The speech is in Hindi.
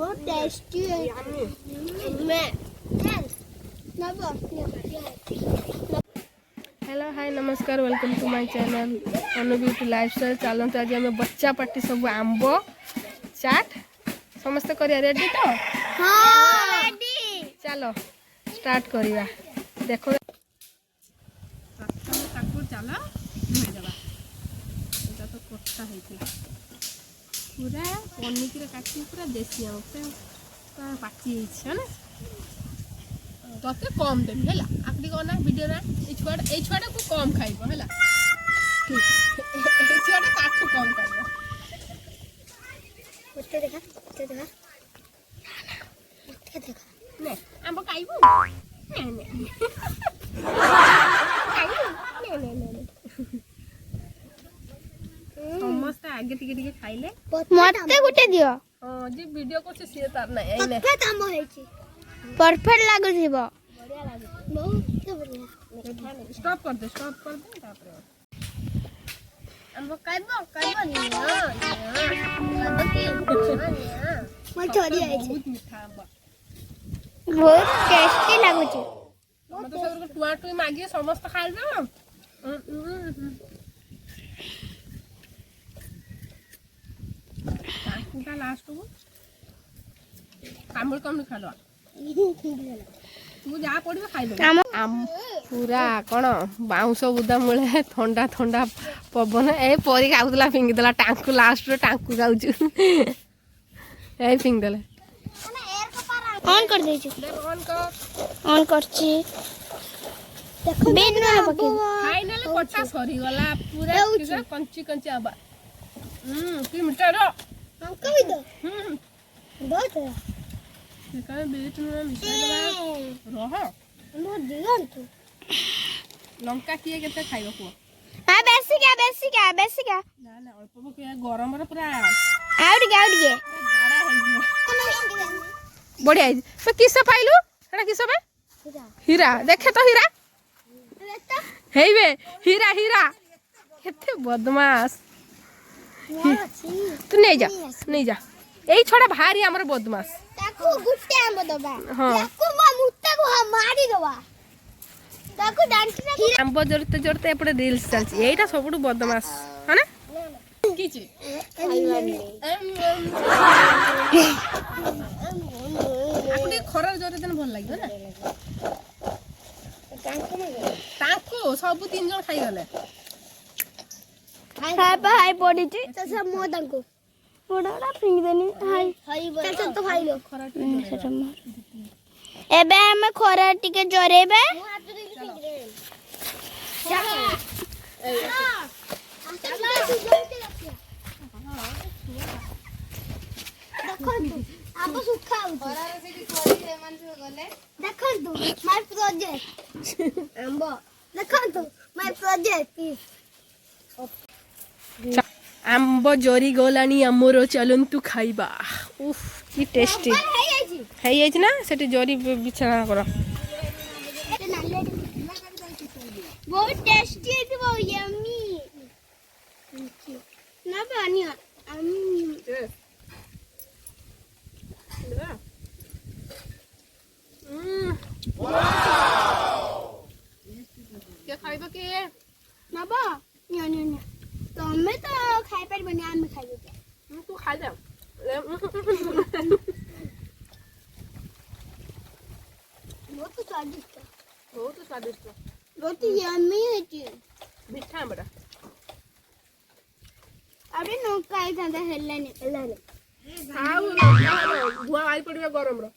बहुत टेस्टी है। हेलो हाय नमस्कार welcome to my channel Anu beauty lifestyle. चलते आज आम बच्चा पार्टी सब आंब चाट समस्त करिया रेडी तो हाँ चलो स्टार्ट करिया। देखो चलो तो कोटा पूरा पनिकी काटी पूरा देसी आम पूरा पाची है ना तोते कम देवी है आखिरी कहना वीडियो छुआटा को कम खाइब है छुआटा ताठू कम खाइब ने आंब खाइबू समस्त आगे टिके टिके खाइले मते गुटे दियो। हां जी वीडियो को से तार ना ए ने परफेक्ट आंब हेची परफेक्ट लागो थीबो बढ़िया लागो बहुत बढ़िया। स्टॉप कर दे तापर आंब खाइबो नि मो छोड़ी आइची बहुत मीठा आंब बहुत टेस्टी लागो छी। मतलब सब टुआ टुई मागिए समस्त खाइ दो का लास्ट को कामुल कम खा लो तू जा पड़िबो खाइ दो आम पूरा कोन बाउंस बुदा मुळे ठंडा ठंडा पवन ए परी खाउतला फिंगी देला टांकू लास्ट रो टांकू गाउछु ए फिंग देले ऑन कर दे छी ऑन करची देखो बेन ना पके फाइनल कोटा सरी गला पूरा कंची कंची आबा की मिठा रो हमको भी दो बहुत है निकाल बीच में मिठा देला रह नो दिगन तू लंका किए केते खाइबो को हां बेसी क्या ना ना अल्प के गरम रे पूरा आउट गया झाड़ा हो गयो बढ़िया तो किसे पाइलु एटा किसे बे हीरा देखे तो हीरा हेबे हीरा केते बदमाश तू नहीं जा यही छोड़ा भारी हमर बदमाश ताको गुट्टे आंब दबा हां ताको मुत्ता को मारी दबा ताको डांटी ना आंब जोरते एपटे रील्स चलची एटा सबटु बदमाश है ना किछि आपने खरा जोरे दिन भल लागियो ना ताको सब तीन जन खाई गले हाय पड़ी छी तो सब मो ताको पोडा फिंग देनी हाय चल तो खाई लो खरा एबे हम खरा टिके जरेबे आप सुखा खरा से छोड़ी हेमन से गले देखंतु माय प्रोजेक्ट आंबो देखंतु माय प्रोजेक्ट आंब जोरी गलानी आमर चलंतु खाइबा उफ की टेस्टी है ना सेठी जोरी बिछना करो बहुत टेस्टी है वो यम्मी ना पानी क्या खाइबा के ना बा न्या तमे तो खाइ परबनी आम खाइबे तू खा जा बहुत स्वादिष्ट बहुत यम्मी है जी मीठा बड़ा अबे नो काई था हेल्ला ने खाओ धुआ आई पड़िबा गरम रो